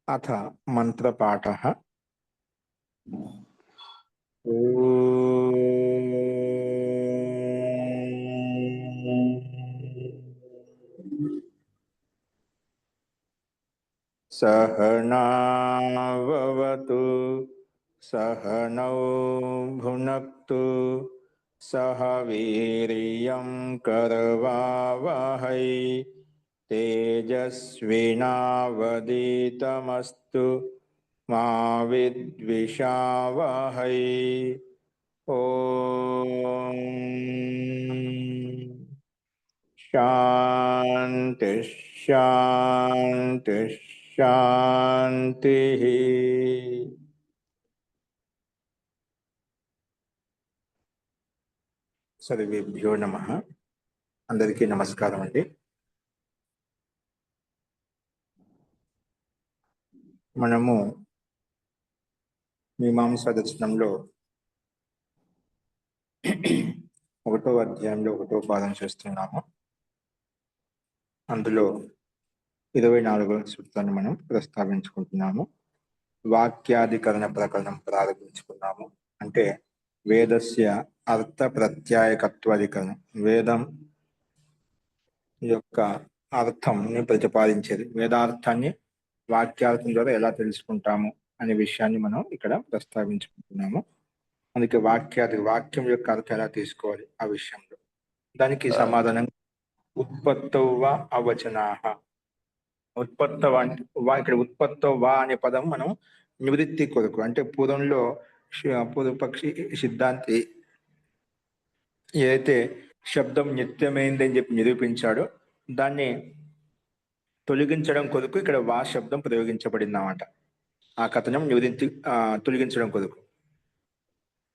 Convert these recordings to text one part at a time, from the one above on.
अथ मंत्रपाठः। सहनाववतु सहनौ भुनक्तु सह वीर्यं करवावहै तेजस्विनावधीतमस्तु मा विद्विषावहै। ओम शांति शांति शांति। सर्वेभ्यो नमः। अंदरिकी नमस्कारम अंडी। మనము మీమాంసా దర్శనంలో 1వ అధ్యాయంలో 1వ పాదం చేస్తున్నాము. అందులో 24వ సూత్రాన్ని మనం ప్రస్తావించుకుంటున్నాము. వాక్యాధికరణ ప్రకరణం ప్రారంభించుకున్నాము. అంటే వేదస్య అర్థ ప్రత్యాయకత్వాధికరణం, వేదం యొక్క అర్థంని ప్రతిపాదించేది, వేదార్థాన్ని వాక్యార్థం ద్వారా ఎలా తెలుసుకుంటాము అనే విషయాన్ని మనం ఇక్కడ ప్రస్తావించుకుంటున్నాము. అందుకే వాక్యం యొక్క అర్థం ఎలా తీసుకోవాలి ఆ విషయంలో దానికి సమాధానం ఉత్పత్తౌ వా అవచనాః. ఉత్పత్తవ ఇక్కడ ఉత్పత్తౌ వా అనే పదం మనం నివృత్తి కొరకు, అంటే పూర్వంలో పూర్వపక్షి సిద్ధాంతి ఏదైతే శబ్దం నిత్యమైందని చెప్పి నిరూపించాడో దాన్ని తొలగించడం కొరకు ఇక్కడ వా శబ్దం ప్రయోగించబడింది అన్నమాట. ఆ కథనం నివృత్తి తొలగించడం కొరకు.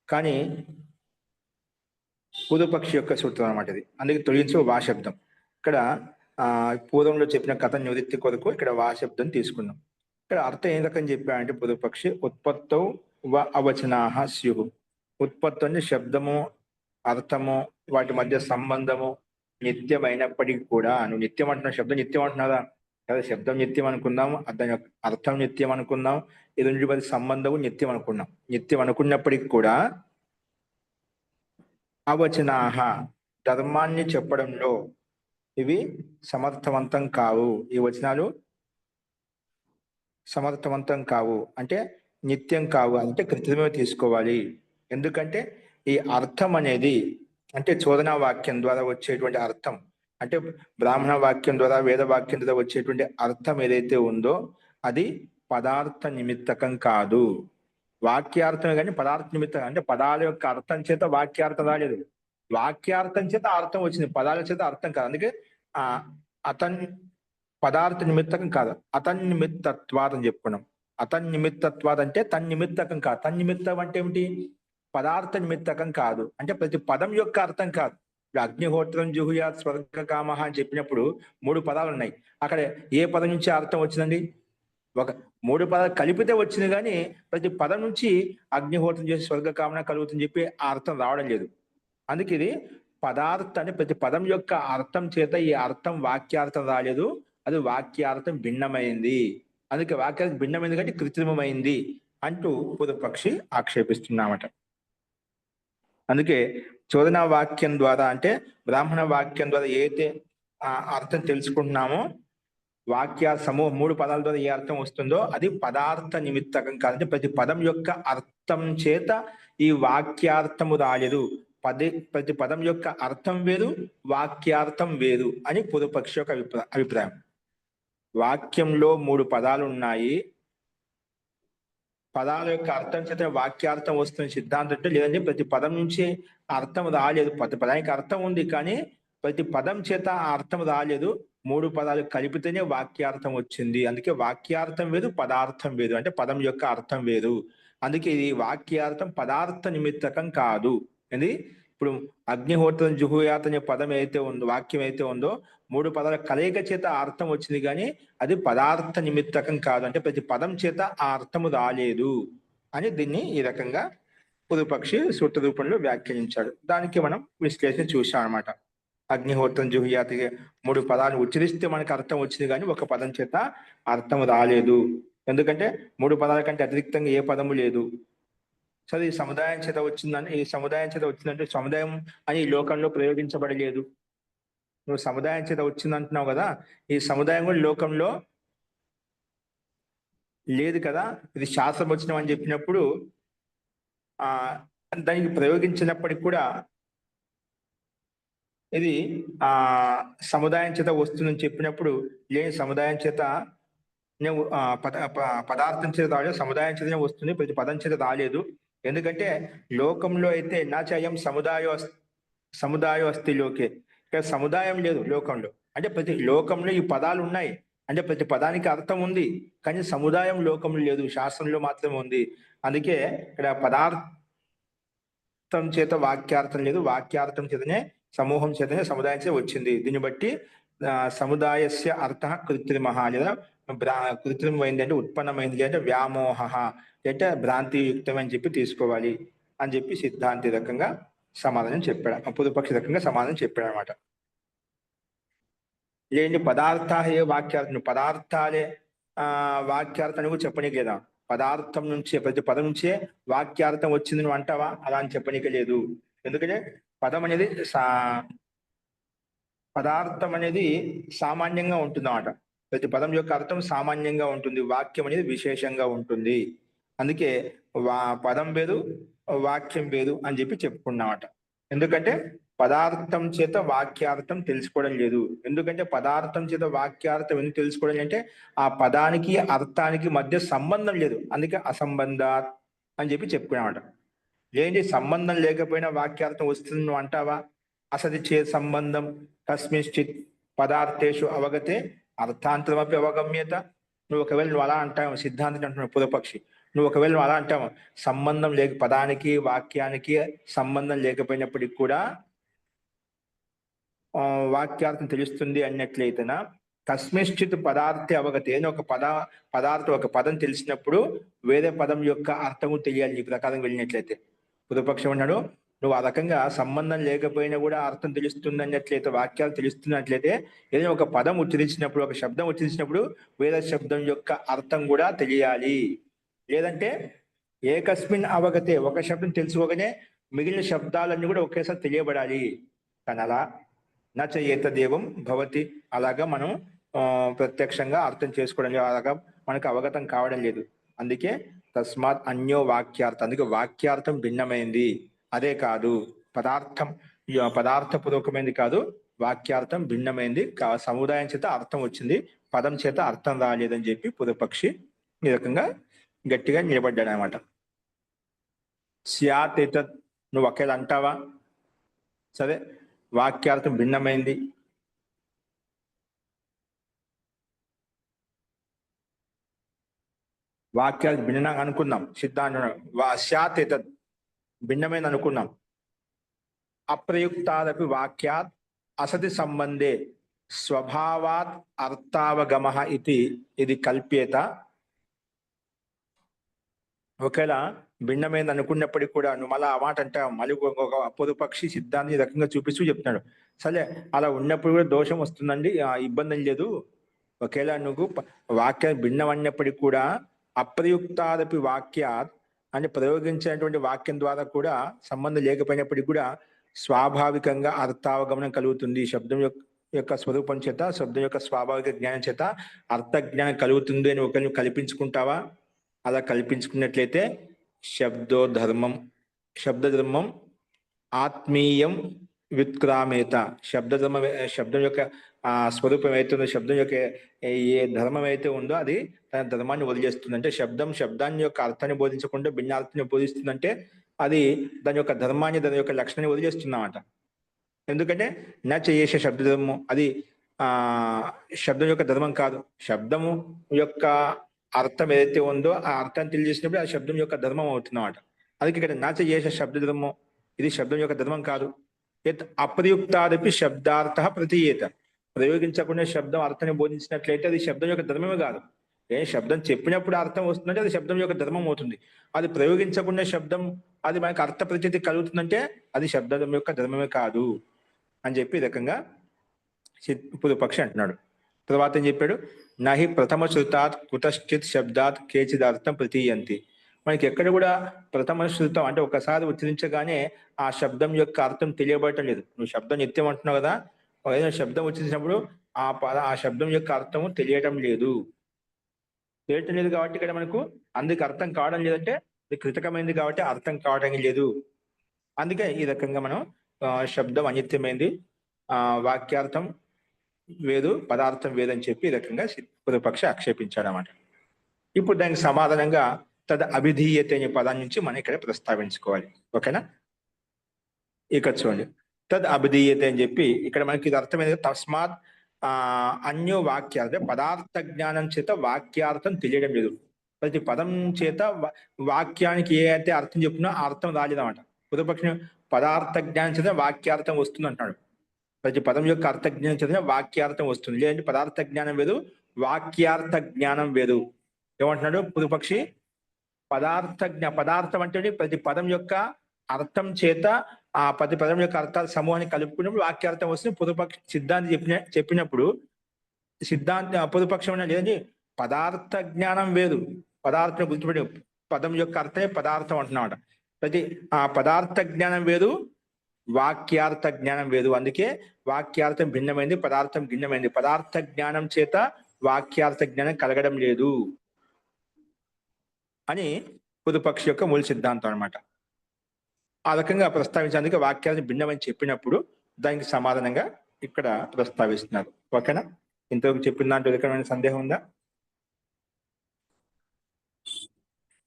కానీ పూర్వపక్షి యొక్క సూత్రం అనమాట ఇది. అందుకే తొలగించే వా శబ్దం. ఇక్కడ పూర్వంలో చెప్పిన కథ నివృత్తి కొరకు ఇక్కడ వా శబ్దం తీసుకున్నాం. ఇక్కడ అర్థం ఏం రకం చెప్పాడంటే పూర్వపక్షి ఉత్పత్తౌ వ అవచనాః స్యుః. ఉత్పత్తి అంటే శబ్దము అర్థము వాటి మధ్య సంబంధము నిత్యమైనప్పటికీ కూడా, నువ్వు నిత్యం అంటున్నావు, శబ్దం నిత్యం అంటున్నారా కదా, శబ్దం నిత్యం అనుకుందాం, దాని యొక్క అర్థం నిత్యం అనుకుందాం, ఈ రెండు మధ్య సంబంధము నిత్యం అనుకున్నాం. నిత్యం అనుకున్నప్పటికీ కూడా అవచనాః ధర్మాన్ని చెప్పడంలో ఇవి సమర్థవంతం కావు. ఈ వచనాలు సమర్థవంతం కావు అంటే నిత్యం కావు, అంటే కృత్రిమే తీసుకోవాలి. ఎందుకంటే ఈ అర్థం అనేది అంటే చోదనా వాక్యం ద్వారా వచ్చేటువంటి అర్థం, అంటే బ్రాహ్మణ వాక్యం ద్వారా వేద వాక్యం ద్వారా వచ్చేటువంటి అర్థం ఏదైతే ఉందో అది పదార్థ నిమిత్తకం కాదు. వాక్యార్థం కానీ పదార్థ నిమిత్తం, అంటే పదాల యొక్క అర్థం చేత వాక్యార్థం రాలేదు, వాక్యార్థం చేత అర్థం వచ్చింది, పదాల చేత అర్థం కాదు. అందుకే అతన్ పదార్థ నిమిత్తకం కాదు, అతన్ నిమిత్తత్వాద్ అని చెప్పుకున్నాం. అతన్ నిమిత్తత్వాద్ అంటే తన్నిమిత్తకం కాదు. తన్నిమిత్తం అంటే ఏమిటి? పదార్థ నిమిత్తకం కాదు, అంటే ప్రతి పదం యొక్క అర్థం కాదు. అగ్నిహోత్రం జుహుయాత్ స్వర్గ కామః అని చెప్పినప్పుడు 3 పదాలు ఉన్నాయి. అక్కడ ఏ పదం నుంచి అర్థం వచ్చిందండి? ఒక 3 పదాలు కలిపితే వచ్చింది, కానీ ప్రతి పదం నుంచి అగ్నిహోత్రం చేసి స్వర్గ కామన కలుగుతుందని చెప్పి ఆ అర్థం రావడం లేదు. అందుకే ఇది పదార్థాన్ని ప్రతి పదం యొక్క అర్థం చేత ఈ అర్థం వాక్యార్థం రాలేదు, అది వాక్యార్థం భిన్నమైంది. అందుకే వాక్యార్థం భిన్నమైంది కాబట్టి కృత్రిమమైంది అంటూ పూర్వపక్షి ఆక్షేపిస్తున్నామట. అందుకే చోదనా వాక్యం ద్వారా, అంటే బ్రాహ్మణ వాక్యం ద్వారా ఏదైతే అర్థం తెలుసుకుంటున్నామో, వాక్య సమూహం 3 పదాల ద్వారా ఏ అర్థం వస్తుందో అది పదార్థ నిమిత్తకం కాదంటే ప్రతి పదం యొక్క అర్థం చేత ఈ వాక్యార్థము రాలేదు. ప్రతి పదం యొక్క అర్థం వేరు, వాక్యార్థం వేరు అని పూర్వపక్షి యొక్క అభిప్రాయం. వాక్యంలో 3 పదాలు ఉన్నాయి, పదాల యొక్క అర్థం చేత వాక్యార్థం వస్తున్న సిద్ధాంతం అంటే లేదంటే ప్రతి పదం నుంచి అర్థం రాలేదు. ప్రతి పదానికి అర్థం ఉంది కానీ ప్రతి పదం చేత ఆ అర్థం రాలేదు, 3 పదాలు కలిపితేనే వాక్యార్థం వచ్చింది. అందుకే వాక్యార్థం వేరు, పదార్థం వేరు, అంటే పదం యొక్క అర్థం వేరు. అందుకే ఇది వాక్యార్థం పదార్థ నిమిత్తకం కాదు. ఇది ఇప్పుడు అగ్నిహోత్రం జుహుయాత్ అనే పదం అయితే ఉందో, వాక్యం అయితే ఉందో 3 పదాల కలయిక చేత అర్థం వచ్చింది, కానీ అది పదార్థ నిమిత్తకం కాదు, అంటే ప్రతి పదం చేత ఆ అర్థము రాలేదు అని దీన్ని ఈ రకంగా పూర్వపక్షి సూత్ర రూపంలో వ్యాఖ్యానించాడు. దానికి మనం విశ్లేషణ చూసాం అనమాట. అగ్నిహోత్రం జుహుయాత్ 3 పదాలు ఉచ్చరిస్తే మనకు అర్థం వచ్చింది, కానీ ఒక పదం చేత అర్థం రాలేదు. ఎందుకంటే 3 పదాల కంటే అతిరిక్తంగా ఏ పదము లేదు. సరే ఈ సముదాయం చేత వచ్చిందంటే ఈ సముదాయం చేత వచ్చిందంటే సముదాయం అని ఈ లోకంలో ప్రయోగించబడలేదు. నువ్వు సముదాయం చేత వచ్చిందంటున్నావు కదా, ఈ సముదాయం కూడా లోకంలో లేదు కదా, ఇది శాస్త్రవచనం అని చెప్పినప్పుడు ఆ దానికి ప్రయోగించినప్పటికి కూడా ఇది ఆ సముదాయం చేత వస్తుందని చెప్పినప్పుడు లేని సముదాయం చేత పదార్థం చేత రాలేదు, సముదాయం చేతనే వస్తుంది, ప్రతి పదం చేత రాలేదు. ఎందుకంటే లోకంలో అయితే నా చయం సముదాయో అస్తి లోకే, ఇక్కడ సముదాయం లేదు లోకంలో. అంటే ప్రతి లోకంలో ఈ పదాలు ఉన్నాయి, అంటే ప్రతి పదానికి అర్థం ఉంది, కానీ సముదాయం లోకంలో లేదు, శాస్త్రంలో మాత్రమే ఉంది. అందుకే ఇక్కడ పదార్థం చేత వాక్యార్థం లేదు, వాక్యార్థం చేతనే సమూహం చేతనే సముదాయం చేత వచ్చింది. దీన్ని బట్టి సముదాయస్య అర్థ కృత్రిమ లేదా కృత్రిమైంది అంటే ఉత్పన్నమైంది అంటే వ్యామోహ అంటే భ్రాంతియుక్తం అని చెప్పి తీసుకోవాలి అని చెప్పి సిద్ధాంతి రకంగా సమాధానం చెప్పాడు, పూర్వపక్షి రకంగా సమాధానం చెప్పాడు అనమాట. లేని పదార్థ ఏ వాక్యార్థం, పదార్థాలే వాక్యార్థం కూడా చెప్పనీకి లేదా, పదార్థం నుంచే ప్రతి పదం నుంచే వాక్యార్థం వచ్చింది నువ్వు అంటావా, అలా అని చెప్పనీకి లేదు. ఎందుకంటే పదం అనేది పదార్థం అనేది సామాన్యంగా ఉంటుంది అన్నమాట. ప్రతి పదం యొక్క అర్థం సామాన్యంగా ఉంటుంది, వాక్యం అనేది విశేషంగా ఉంటుంది. అందుకే పదం వేరు వాక్యం వేరు అని చెప్పి చెప్పుకున్నామట. ఎందుకంటే పదార్థం చేత వాక్యార్థం తెలుసుకోవడం లేదు. ఎందుకంటే పదార్థం చేత వాక్యార్థం ఎందుకు తెలుసుకోవడం అంటే ఆ పదానికి అర్థానికి మధ్య సంబంధం లేదు, అందుకే అసంబంధాత్ అని చెప్పి చెప్పుకున్నామట. ఏంటి సంబంధం లేకపోయినా వాక్యార్థం వస్తుంది నువ్వు అంటావా, అసది చే సంబంధం కస్మిశ్చిత్ పదార్థేషు అవగతే అర్థాంతరమపి అవగమ్యత. నువ్వు అలా అంటావు, సిద్ధాంతం అంటున్నావు పూర్వపక్షి, నువ్వు అలా అంటావు సంబంధం లేక పదానికి వాక్యానికి సంబంధం లేకపోయినప్పటికి కూడా వాక్యార్థం తెలుస్తుంది అన్నట్లయితేనా కస్మిశ్చిత్ పదార్థే అవగతి అని ఒక పదార్థం ఒక పదం తెలిసినప్పుడు వేరే పదం యొక్క అర్థము తెలియాలి నీ ప్రకారం వెళ్ళినట్లయితే. పూర్వపక్షం అన్నాడు నువ్వు ఆ రకంగా సంబంధం లేకపోయినా కూడా అర్థం తెలుస్తుంది అన్నట్లయితే, వాక్యాలు తెలుస్తున్నట్లయితే ఏదైనా ఒక పదం ఉచ్చరించినప్పుడు ఒక శబ్దం ఉచ్చరించినప్పుడు వేరే శబ్దం యొక్క అర్థం కూడా తెలియాలి. లేదంటే ఏకస్మిన్ అవగతే ఒక శబ్దం తెలుసుకోగానే మిగిలిన శబ్దాలన్నీ కూడా ఒకేసారి తెలియబడాలి. కానీ అలా నచ ఏతదేవం భవతి, అలాగా మనం ప్రత్యక్షంగా అర్థం చేసుకోవడం లేదు, అలాగా మనకు అవగతం కావడం లేదు. అందుకే తస్మాత్ అన్యో వాక్యార్థం, అందుకే వాక్యార్థం భిన్నమైంది. అదే కాదు పదార్థపూర్వకమైంది కాదు, వాక్యార్థం భిన్నమైంది, సముదాయం చేత అర్థం వచ్చింది, పదం చేత అర్థం రాలేదని చెప్పి పూర్వపక్షి ఈ రకంగా గట్టిగా నిలబడ్డాడు అనమాట. స్యాత్ ఏతత్ నువ్వు ఒకేలా అంటావా, సరే వాక్యార్థం భిన్నమైంది, వాక్యాలు భిన్నంగా అనుకుందాం, సిద్ధాంతం స్యాత్ ఏతత్ భిన్నమైంది అనుకున్నాం. అప్రయుక్తాదపి వాక్యాత్ అసతి సంబంధే స్వభావాత్ అర్థావగమ ఇది కల్ప్యేత. ఒకవేళ భిన్నమైంది అనుకున్నప్పటికీ కూడా నువ్వు మళ్ళీ ఆ మాట అంటే మళ్ళీ ఒక పూర్వపక్షి సిద్ధాంతి ఈ రకంగా చూపిస్తూ చెప్తున్నాడు. సరే అలా ఉన్నప్పుడు కూడా దోషం వస్తుందండి, ఇబ్బంది లేదు. ఒకవేళ నువ్వు వాక్యం భిన్నం అన్నప్పటికీ కూడా అప్రయుక్తాదపి వాక్యాత్ అని ప్రయోగించినటువంటి వాక్యం ద్వారా కూడా సంబంధం లేకపోయినప్పటికీ కూడా స్వాభావికంగా అర్థావగమనం కలుగుతుంది. శబ్దం యొక్క స్వరూపం చేత, శబ్దం యొక్క స్వాభావిక జ్ఞానం చేత అర్థ జ్ఞానం కలుగుతుంది అని ఒకరిని కల్పించుకుంటావా? అలా కల్పించుకున్నట్లయితే శబ్దధర్మం ఆత్మీయం వ్యుత్క్రామేత, శబ్దం యొక్క స్వరూపం ఏతుందో, శబ్దం యొక్క ఏ ధర్మం అయితే ఉందో అది తన ధర్మాన్ని వదిలేస్తుంది. అంటే శబ్దాన్ని యొక్క అర్థాన్ని బోధించకుండా భిన్నార్థాన్ని బోధిస్తుందంటే అది దాని యొక్క ధర్మాన్ని, దాని యొక్క లక్షణాన్ని వదిలేస్తుందన్నమాట. ఎందుకంటే నచేష శబ్దధర్మం, అది శబ్దం యొక్క ధర్మం కాదు, శబ్దము యొక్క అర్థం ఏదైతే ఉందో ఆ అర్థాన్ని తెలియజేసినప్పుడు ఆ శబ్దం యొక్క ధర్మం అవుతుందన్నమాట. అందుకే ఇక్కడ నచేష శబ్దధర్మం, ఇది శబ్దం యొక్క ధర్మం కాదు. అప్రయుక్తాదపి శబ్దార్థ ప్రతీయేత, ప్రయోగించకుండా శబ్దం అర్థాన్ని బోధించినట్లయితే అది శబ్దం యొక్క ధర్మమే కాదు. శబ్దం చెప్పినప్పుడు అర్థం వస్తుందంటే అది శబ్దం యొక్క ధర్మం అవుతుంది. అది ప్రయోగించకుండా శబ్దం అది మనకు అర్థ ప్రతీతి కలుగుతుందంటే అది శబ్దం యొక్క ధర్మమే కాదు అని చెప్పి ఈ రకంగా పూర్వపక్షి అంటున్నాడు. తర్వాత ఏం చెప్పాడు, నహి ప్రథమ శృతాత్ కుతశ్చిత్ శబ్దాత్ కేచిదార్థం ప్రతీయంతి. మనకి ఎక్కడ కూడా ప్రథమ శృతం అంటే ఒకసారి ఉచ్చరించగానే ఆ శబ్దం యొక్క అర్థం తెలియబడటం లేదు. నువ్వు శబ్దం నిత్యం అంటున్నావు కదా, ఏదైనా శబ్దం ఉచ్చరించినప్పుడు ఆ శబ్దం యొక్క అర్థము తెలియటం లేదు. తెలియటం లేదు కాబట్టి ఇక్కడ మనకు అందుకు అర్థం కావడం లేదంటే ఇది కృతకమైంది కాబట్టి అర్థం కావడం లేదు. అందుకే ఈ రకంగా మనం శబ్దం అనిత్యమైంది, వాక్యార్థం వేదు, పదార్థం వేదని చెప్పి ఈ రకంగా పూర్వపక్ష ఆక్షేపించాడు అన్నమాట. ఇప్పుడు దానికి సమాధానంగా తద్ అభిధీయత అనే పదాన్ని నుంచి మనం ఇక్కడ ప్రస్తావించుకోవాలి. ఓకేనా? ఇక్కడ చూడండి, తద్ అభిధీయత అని చెప్పి ఇక్కడ మనకి ఇది అర్థమైంది. తస్మాత్ అన్యో వాక్యార్థం, పదార్థ జ్ఞానం చేత వాక్యార్థం తెలియడం లేదు. ప్రతి పదం చేత వాక్యానికి ఏ అయితే అర్థం చెప్పినా ఆ అర్థం రాలేదన్నమాట. పూర్వపక్షం పదార్థ జ్ఞానం చేత వాక్యార్థం వస్తుంది అంటున్నాడు. ప్రతి పదం యొక్క అర్థ జ్ఞానం చేత వాక్యార్థం వస్తుంది, లేదంటే పదార్థ జ్ఞానం వేరు, వాక్యార్థ జ్ఞానం వేరు. ఏమంటున్నాడు పూర్వపక్షి? పదార్థం అంటే ప్రతి పదం యొక్క అర్థం చేత ఆ ప్రతి పదం యొక్క అర్థాల సమూహాన్ని కలుపుకున్నప్పుడు వాక్యార్థం వస్తుంది. పూర్వపక్ష సిద్ధాంతి చెప్పినప్పుడు పూర్వపక్షం లేదండి, పదార్థ జ్ఞానం వేరు, పదార్థం గుర్తుపెట్టి పదం యొక్క అర్థమే పదార్థం అంటున్నామాట. ప్రతి పదార్థ జ్ఞానం వేరు, వాక్యార్థ జ్ఞానం వేరు. అందుకే వాక్యార్థం భిన్నమైంది, పదార్థం భిన్నమైంది. పదార్థ జ్ఞానం చేత వాక్యార్థ జ్ఞానం కలగడం లేదు అని పూర్వపక్షి యొక్క మూల సిద్ధాంతం అనమాట. ఆ రకంగా ప్రస్తావించేందుకు వాక్యాలను భిన్నమని చెప్పినప్పుడు దానికి సమాధానంగా ఇక్కడ ప్రస్తావిస్తున్నారు. ఓకేనా? ఇంతవరకు చెప్పిన దాంట్లో ఎక్కడైనా సందేహం ఉందా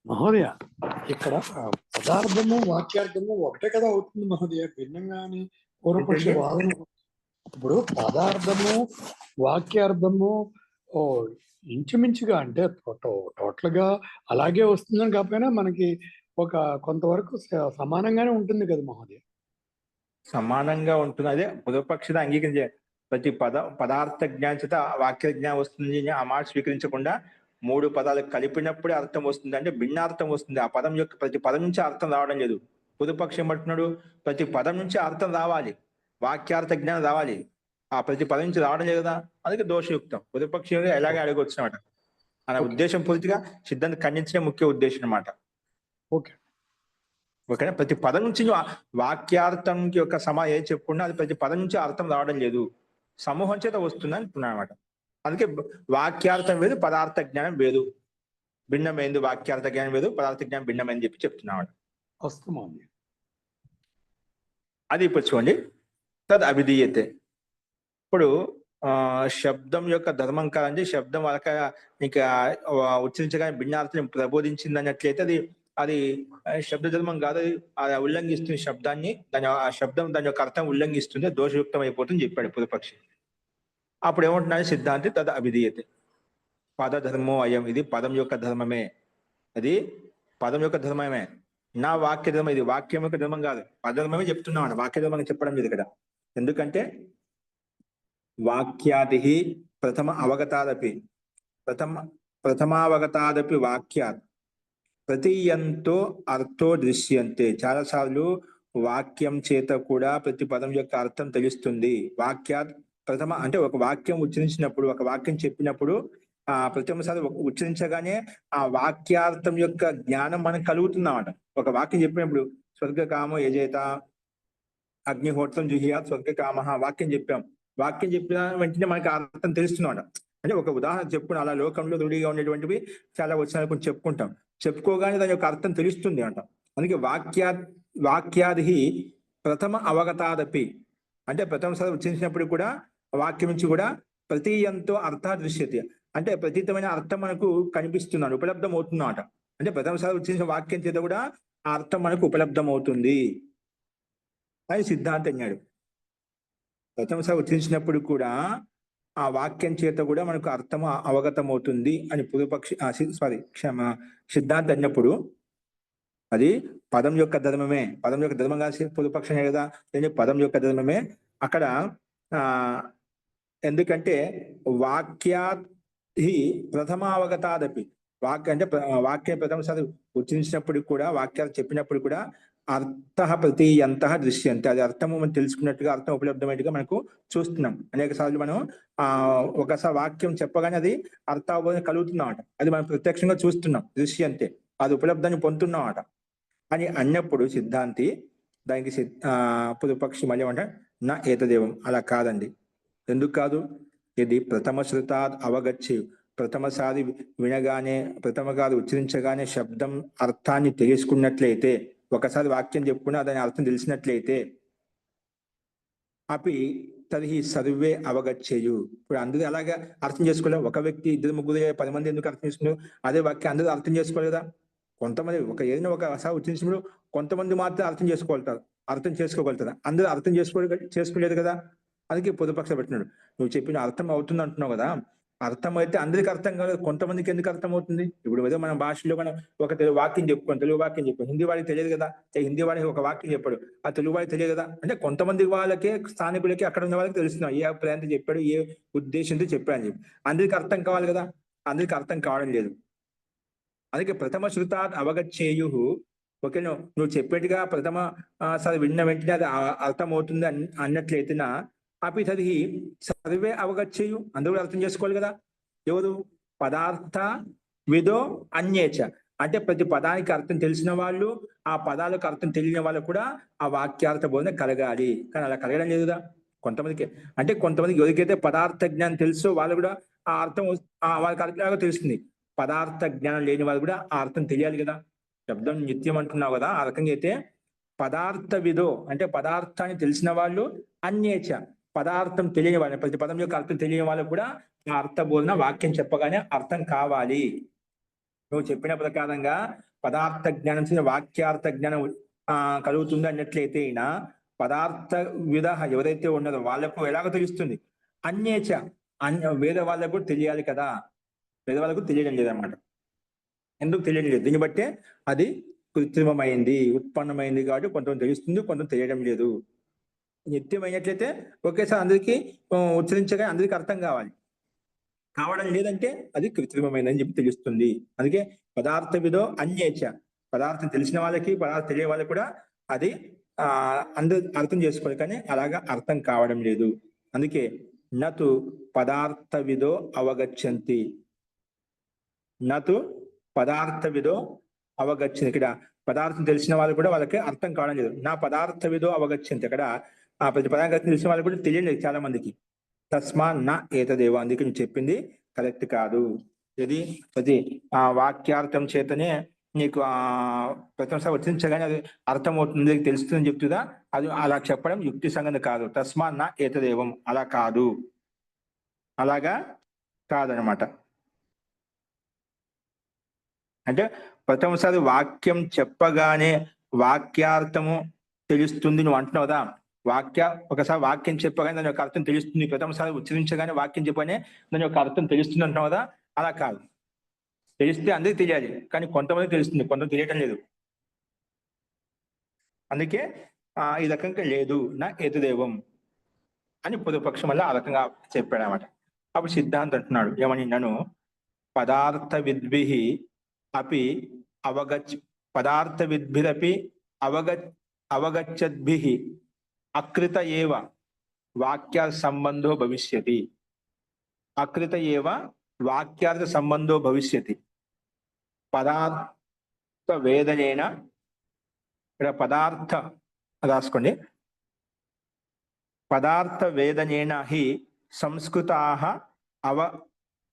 మహోదయ? ఇక్కడ పదార్థము వాక్యార్థము ఒకటే కదా అవుతుంది మహోదయ, భిన్నంగాని పూర్వపక్ష వాదన. ఇప్పుడు పదార్థము వాక్యార్థము ఇంచుమించుగా అంటే టోటల్ గా అలాగే వస్తుందని కాకపోయినా మనకి ఒక కొంతవరకు సమానంగానే ఉంటుంది కదా మహోదయ? సమానంగా ఉంటుంది. అదే పూర్వపక్షిత అంగీకరించారు. ప్రతి పదార్థ జ్ఞానం చేత వాక్య జ్ఞానం వస్తుంది ఆ మాట స్వీకరించకుండా మూడు పదాలు కలిపినప్పుడే అర్థం వస్తుంది, అంటే భిన్నార్థం వస్తుంది. ఆ పదం యొక్క ప్రతి పదం నుంచి అర్థం రావడం లేదు. పూర్వపక్షం ఏమంటున్నాడు? ప్రతి పదం నుంచి అర్థం రావాలి, వాక్యార్థ జ్ఞానం రావాలి, ఆ ప్రతి పదం నుంచి రావడం లేదు కదా, అందుకే దోషయుక్తం. పూర్వపక్షం ఎలాగే అడగొచ్చినమాట. అనే ఉద్దేశం పూర్తిగా సిద్ధాంతం ఖండించడం ముఖ్య ఉద్దేశం అన్నమాట. ఓకేనా? ప్రతి పదం నుంచి వాక్యార్థం యొక్క ఏది చెప్పుకున్నా అది ప్రతి పదం నుంచి అర్థం రావడం లేదు, సమూహం చేత వస్తుంది అంటున్నాడు అనమాట. అందుకే వాక్యార్థం వేరు, పదార్థ జ్ఞానం వేరు, భిన్నమైంది. వాక్యార్థ జ్ఞానం వేరు, పదార్థ జ్ఞానం భిన్నమైంది చెప్పి చెప్తున్నాడు. అది ఇప్పుడు చూడండి, తద్ అభిధీయతే. ఇప్పుడు శబ్దం యొక్క ధర్మం కాదండి, శబ్దం వాళ్ళక ఇంకా ఉచ్చరించగానే భిన్నార్థం ప్రబోధించింది అన్నట్లయితే అది శబ్ద ధర్మం కాదు, అది ఉల్లంఘిస్తుంది శబ్దాన్ని, ఆ శబ్దం దాని యొక్క అర్థం ఉల్లంఘిస్తుంది, దోషయుక్తం అయిపోతుంది చెప్పాడు పూర్వపక్షి. అప్పుడు ఏమంటున్నాడు సిద్ధాంతి? తద్ అభిధీయతే. పదధర్మో అయం, ఇది పదం యొక్క ధర్మమే, అది పదం యొక్క ధర్మమే, నా వాక్య ధర్మం. ఇది వాక్యం యొక్క ధర్మం కాదు, పదధర్మమే చెప్తున్నాను, వాక్య ధర్మం చెప్పడం లేదు ఇక్కడ. ఎందుకంటే వాక్యాది ప్రథమ అవగతాదపి ప్రథమావగతాదపి వాక్యాత్ ప్రతీయంతో అర్థో దృశ్యంతే. చాలాసార్లు వాక్యం చేత కూడా ప్రతి పదం యొక్క అర్థం తెలుస్తుంది. వాక్యాత్ ప్రథమ అంటే ఒక వాక్యం ఉచ్చరించినప్పుడు, ఒక వాక్యం చెప్పినప్పుడు ప్రతిసారి ఉచ్చరించగానే ఆ వాక్యార్థం యొక్క జ్ఞానం మనకు కలుగుతుందన్నమాట. ఒక వాక్యం చెప్పినప్పుడు స్వర్గకామో యజేత అగ్నిహోత్రం జుహియాత్ స్వర్గకామ వాక్యం చెప్పాం, వాక్యం చెప్పిన వెంటనే మనకి అర్థం తెలుస్తున్నమాట. అంటే ఒక ఉదాహరణ చెప్పుకుని అలా లోకంలో రూఢిగా ఉండేటువంటివి చాలా వచ్చిన కొంచెం చెప్పుకోగానే దాని యొక్క అర్థం తెలుస్తుంది అంట. అందుకే వాక్యాది ప్రథమ అవగతాదపి అంటే ప్రథమసారి ఉచ్చరించినప్పుడు కూడా వాక్యం నుంచి కూడా ప్రతీయంతో అర్థ దృశ్యత అంటే ప్రతీతమైన అర్థం మనకు కనిపిస్తున్నాడు, ఉపలబ్ధం అవుతుందన్నమాట. అంటే ప్రథమసారి ఉచ్చరించిన వాక్యం చేత కూడా ఆ అర్థం మనకు ఉపలబ్ధం అవుతుంది అని సిద్ధాంతం అన్నాడు. ప్రథమసారి ఉచ్చరించినప్పుడు కూడా ఆ వాక్యం చేత కూడా మనకు అర్థం అవగతం అవుతుంది అని పూర్వపక్షి సిద్ధాంతం అన్నప్పుడు అది పదం యొక్క ధర్మమే. పదం యొక్క ధర్మంగా పూర్వపక్షమే కదా, పదం యొక్క ధర్మమే అక్కడ. ఎందుకంటే వాక్యాది ప్రథమావగతాదపి, వాక్యం అంటే వాక్యం ప్రథమసారి ఉచ్చరించినప్పుడు కూడా, వాక్యాలు చెప్పినప్పుడు కూడా అర్థ ప్రతీయంత దృశ్యంతే. అది అర్థము మనం తెలుసుకున్నట్టుగా, అర్థం ఉపలబ్ధమైనట్టుగా మనకు చూస్తున్నాం. అనేక సార్లు మనం ఒకసారి వాక్యం చెప్పగానే అది అర్థావబోధన కలుగుతున్నామట. అది మనం ప్రత్యక్షంగా చూస్తున్నాం, దృశ్యంతే. అది ఉపలబ్ధాన్ని పొందుతున్నామట అని అన్నప్పుడు సిద్ధాంతి దానికి పూర్వపక్షి మళ్ళీ ఏమంటే నా ఏతదేవం, అలా కాదండి. ఎందుకు కాదు? ఇది ప్రథమ శృతాద్ అవగచ్చి, ప్రథమసారి వినగానే, ప్రథమగారు ఉచ్చరించగానే శబ్దం అర్థాన్ని తెలుసుకున్నట్లయితే, ఒకసారి వాక్యం చెప్పుకున్నా దాని అర్థం తెలిసినట్లయితే, అపి తరిహి సర్వే అవగచ్చేయు. ఇప్పుడు అందరూ అలాగా అర్థం చేసుకోలేదు. ఒక వ్యక్తి, ఇద్దరు, ముగ్గురు, 10 మంది ఎందుకు అర్థం చేసుకున్నారు? అదే వాక్యం అందరూ అర్థం చేసుకోలేదా? కొంతమంది ఏదైనా ఒకసారి ఉచ్చరించినప్పుడు కొంతమంది మాత్రం అర్థం చేసుకోగలుగుతారు. అందరూ అర్థం చేసుకోలేదు కదా. అందుకే పొదుపక్ష పెట్టినాడు. నువ్వు చెప్పిన అర్థం అవుతుంది అంటున్నావు కదా, అర్థం అయితే అందరికి అర్థం కాలేదు, కొంతమందికి ఎందుకు అర్థం అవుతుంది? ఇప్పుడు ఏదో మన భాషలో మనం ఒక తెలుగు వాక్యం చెప్పుకోండి, తెలుగు వాక్యం చెప్పాం, హిందీ వాడికి తెలియదు కదా. హిందీ వాడికి ఒక వాక్యం చెప్పాడు, ఆ తెలుగు వాడికి తెలియదు కదా. అంటే కొంతమంది వాళ్ళకే, స్థానికులకి, అక్కడ ఉన్న వాళ్ళకి తెలుస్తున్నాం ఏ అభిప్రాయంతో చెప్పాడు, ఏ ఉద్దేశంతో చెప్పాడు అని చెప్పి. అందరికి అర్థం కావాలి కదా, అందరికి అర్థం కావడం లేదు. అందుకే ప్రథమ శృతాత్ అవగచ్చేయు. ఓకే, నువ్వు చెప్పేట్టుగా ప్రథమ సరే విన్న వెంటనే అది అర్థమవుతుంది అన్నట్లయితేనా, అపి తది సర్వే అవగచ్చేయు, అందరూ అర్థం చేసుకోవాలి కదా. ఎవరు? పదార్థ విదో అన్యేచ. అంటే ప్రతి పదానికి అర్థం తెలిసిన వాళ్ళు, ఆ పదాలకు అర్థం తెలియని వాళ్ళు కూడా ఆ వాక్యార్థ బోధన కలగాలి. కానీ అలా కలగడం లేదు కదా కొంతమందికి. అంటే కొంతమందికి ఎవరికైతే పదార్థ జ్ఞానం తెలుసో వాళ్ళు కూడా ఆ అర్థం వాళ్ళకి అర్థంగా తెలుస్తుంది. పదార్థ జ్ఞానం లేని వాళ్ళు కూడా ఆ అర్థం తెలియాలి కదా. శబ్దం నిత్యం అంటున్నావు కదా, ఆ రకంగా అయితే పదార్థ విదో అంటే పదార్థాన్ని తెలిసిన వాళ్ళు, అన్యేచ పదార్థం తెలియని వాళ్ళు, ప్రతి పదం యొక్క అర్థం తెలియని వాళ్ళు కూడా ఆ అర్థ బోధన వాక్యం చెప్పగానే అర్థం కావాలి. నువ్వు చెప్పిన ప్రకారంగా పదార్థ జ్ఞానం వాక్యార్థ జ్ఞానం కలుగుతుంది అన్నట్లయితే అయినా పదార్థ విధ ఎవరైతే ఉన్నారో వాళ్ళకు ఎలాగో తెలుస్తుంది. అన్యేచ వేద వాళ్ళకు కూడా తెలియాలి కదా, వేద వాళ్ళకు తెలియడం లేదన్నమాట. ఎందుకు తెలియడం లేదు? దీన్ని బట్టే అది కృత్రిమమైంది, ఉత్పన్నమైంది కాబట్టి కొంతమంది తెలుస్తుంది, కొంతమంది తెలియడం లేదు. నిత్యమైనట్లయితే ఒకేసారి అందరికీ ఉచ్చరించగా అందరికీ అర్థం కావడం లేదంటే అది కృత్రిమమైందని చెప్పి తెలుస్తుంది. అందుకే పదార్థ విధో అన్యేచ, పదార్థం తెలిసిన వాళ్ళకి, పదార్థం తెలియ వాళ్ళకి కూడా అది అందరూ అర్థం చేసుకోవాలి, కానీ అలాగా అర్థం కావడం లేదు. అందుకే నతు పదార్థ విధో అవగచ్చంతి, నతు పదార్థ విధో అవగచ్చంతి. ఇక్కడ పదార్థం తెలిసిన వాళ్ళు కూడా వాళ్ళకి అర్థం కావడం లేదు. నా పదార్థ విధో అవగచ్చంతి, అక్కడ ప్రతి పదార్థం తెలిసిన వాళ్ళు కూడా తెలియలేదు చాలా మందికి. తస్మా నా ఏతదేవ, అందుకే నువ్వు చెప్పింది కరెక్ట్ కాదు. ఇది ప్రతి వాక్యార్థం చేతనే నీకు ప్రతిసారి వర్తించగానే అది అర్థమవుతుంది, తెలుస్తుందని చెప్తుందా, అది అలా చెప్పడం యుక్తి సంగతి కాదు. తస్మా నా ఏతదేవం, అలా కాదు, అలాగా కాదనమాట. అంటే ప్రతిసారి వాక్యం చెప్పగానే వాక్యార్థము తెలుస్తుంది నువ్వు అంటున్నావు కదా. ఒకసారి వాక్యం చెప్పగానే దాని యొక్క అర్థం తెలుస్తుంది, ప్రథమసారి ఉచ్చరించగానే వాక్యం చెప్పగానే దాని యొక్క అర్థం తెలుస్తుంది అంటున్నావు కదా. అలా కాదు. తెలిస్తే అందరికి తెలియాలి, కానీ కొంతమంది తెలుస్తుంది, కొంతమంది తెలియటం లేదు. అందుకే ఈ రకంగా లేదు నా ఏతుదేవం అని పూర్వపక్షం వల్ల ఆ రకంగా చెప్పాడు అనమాట. అప్పుడు సిద్ధాంతం అంటున్నాడు ఏమని, నన్ను పదార్థ విద్భిహి అపి పదార్థ విద్భిరపి అవగచ్చద్భిహి అకృత ఏవ వాక్యార్థ సంబంధో భవిష్యతి. అకృత ఏవ వాక్యార్థ సంబంధో భవిష్యతి. పదార్థ వేదనేన, ఇక్కడ పదార్థ రాసుకోండి, పదార్థ వేదనేన హి సంస్కృతాః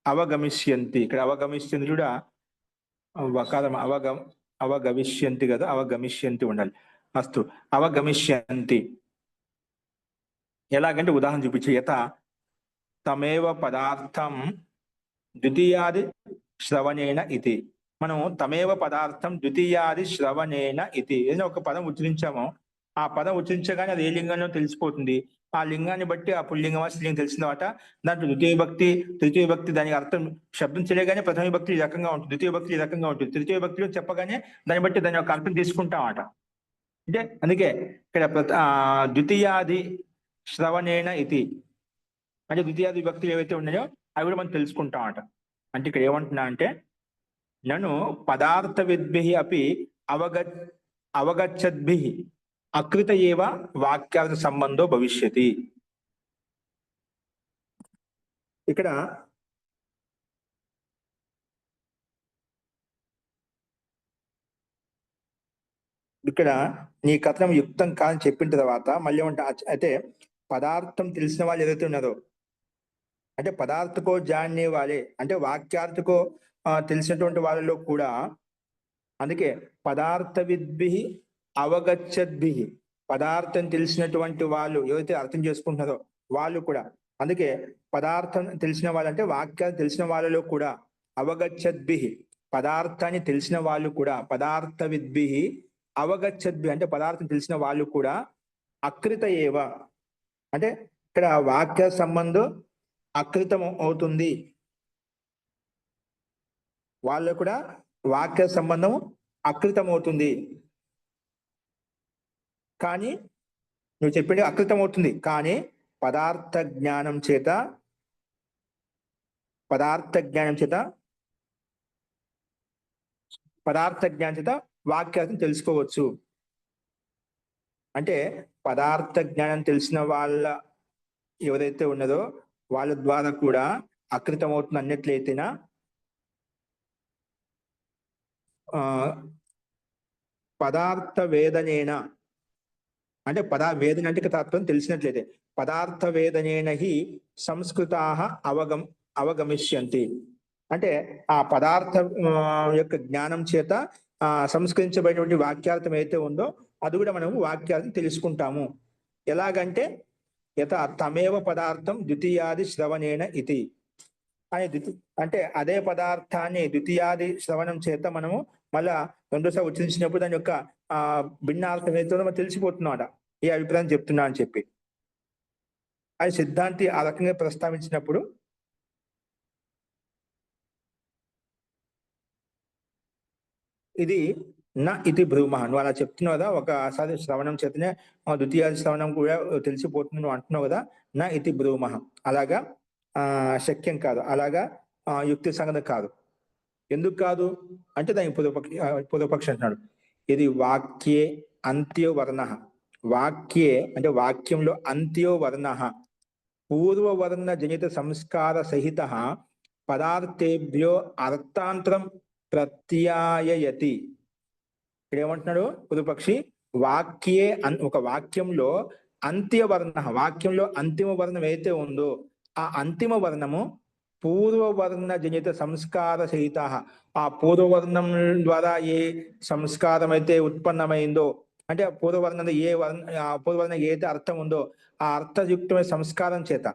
అవగమిష్యంతి. ఇక్కడ అవగమిష్యంతి కూడా వకారం అవగమిష్యంతి కదా, అవగమిష్యంతి ఉండాలి. అస్తు అవగమిష్యంతి. ఎలాగంటే ఉదాహరణ చూపించే, యత తమేవ పదార్థం ద్వితీయాది శ్రవణేన ఇది. మనం తమేవ పదార్థం ద్వితీయాది శ్రవణేన ఇది, ఏదైనా ఒక పదం ఉచ్చరించామో ఆ పదం ఉచ్చరించగానే అది ఏ లింగంలో తెలిసిపోతుంది. ఆ లింగాన్ని బట్టి ఆ పుల్లింగమా స్త్రీలింగం తెలిసిన తర్వాత దాంట్లో ద్వితీయ విభక్తి, తృతీయ విభక్తి, దానికి అర్థం శబ్దం తెలియగానే ప్రథమ విభక్తి ఈ రకంగా ఉంటుంది, ద్వితీయ విభక్తి ఈ రకంగా ఉంటుంది, తృతీయ విభక్తిలో చెప్పగానే దాన్ని బట్టి దాని యొక్క అర్థం తీసుకుంటామట. అంటే అందుకే ఇక్కడ ద్వితీయాది శ్రవణేన ఇది అంటే ద్వితీయాది విభక్తులు ఏవైతే ఉన్నాయో అవి కూడా మనం తెలుసుకుంటామట. అంటే ఇక్కడ ఏమంటున్నా అంటే, నన్ను పదార్థ విద్భిః అపి అవగచ్చద్భిః అకృత ఏవ వాక్యార్థ సంబంధో భవిష్యతి. ఇక్కడ ఇక్కడ నీ కథనం యుక్తం కాదని చెప్పిన తర్వాత మళ్ళీ అయితే పదార్థం తెలిసిన వాళ్ళు ఏదైతే ఉన్నారో, అంటే పదార్థకో జానే వాళ్ళే, అంటే వాక్యార్థకో తెలిసినటువంటి వాళ్ళలో కూడా, అందుకే పదార్థ విద్భి అవగచ్చద్భి, పదార్థం తెలిసినటువంటి వాళ్ళు ఎవరైతే అర్థం చేసుకుంటున్నారో వాళ్ళు కూడా, అందుకే పదార్థం తెలిసిన వాళ్ళంటే వాక్యాలు తెలిసిన వాళ్ళలో కూడా, అవగచ్చద్భి పదార్థాన్ని తెలిసిన వాళ్ళు కూడా, పదార్థ విద్భి అవగచ్చద్భి అంటే పదార్థం తెలిసిన వాళ్ళు కూడా, అకృత ఏవ అంటే ఇక్కడ వాక్య సంబంధం అకృతం అవుతుంది, వాళ్ళు కూడా వాక్య సంబంధం అకృతం అవుతుంది. కానీ నువ్వు చెప్పేది అకృతం అవుతుంది, కానీ పదార్థ జ్ఞానం చేత వాక్యార్థం తెలుసుకోవచ్చు. అంటే పదార్థ జ్ఞానం తెలిసిన వాళ్ళ ఎవరైతే ఉన్నదో వాళ్ళ ద్వారా కూడా అకృతం అవుతుంది అన్నట్లయితేనా, పదార్థ వేదనేన అంటే వేదన అంటే తాత్పర్యం తెలిసినట్లయితే, పదార్థ వేదనేన హి సంస్కృతాః అవగమిష్యంతి అంటే ఆ పదార్థ యొక్క జ్ఞానం చేత సంస్కరించబడినటువంటి వాక్యార్థం అయితే ఉందో అది కూడా మనము వాక్యార్థం తెలుసుకుంటాము. ఎలాగంటే యథ తమేవ పదార్థం ద్వితీయాది శ్రవణేన ఇతి అని, అంటే అదే పదార్థాన్ని ద్వితీయాది శ్రవణం చేత మనము మళ్ళా రెండోసారి ఉచ్చరించినప్పుడు దాని యొక్క భిన్నార్థం ఏదో మనం తెలిసిపోతున్నాడ, ఈ అభిప్రాయం చెప్తున్నా అని చెప్పి అది సిద్ధాంతి ఆ రకంగా ప్రస్తావించినప్పుడు ఇది నా ఇది భ్రూమ. నువ్వు అలా చెప్తున్నావు కదా, ఒకసారి శ్రవణం చేతనే ద్వితీయాది శ్రవణం కూడా తెలిసిపోతుంది నువ్వు అంటున్నావు కదా, నా ఇది భ్రూమ, అలాగా శక్యం కాదు, అలాగా యుక్తి సంగతి కాదు. ఎందుకు కాదు అంటే దాని పూర్వపక్షి అంటున్నాడు, ఇది వాక్యే అంత్యో వర్ణ, వాక్యే అంటే వాక్యంలో అంత్యో వర్ణ పూర్వవర్ణ జనిత సంస్కార సహిత పదార్థేభ్యో అర్థాంతరం ప్రత్యాయయతి. ఇక్కడ ఏమంటున్నాడు పూర్వపక్షి, వాక్యే ఒక వాక్యంలో అంత్యవర్ణ, వాక్యంలో అంతిమ వర్ణం ఏదైతే ఉందో ఆ అంతిమ వర్ణము పూర్వవర్ణ జనిత సంస్కార సహిత, ఆ పూర్వవర్ణం ద్వారా ఏ సంస్కారం అయితే ఉత్పన్నమైందో, అంటే పూర్వవర్ణంలో పూర్వవర్ణం ఏదైతే అర్థం ఉందో ఆ అర్థయుక్తమైన సంస్కారం చేత,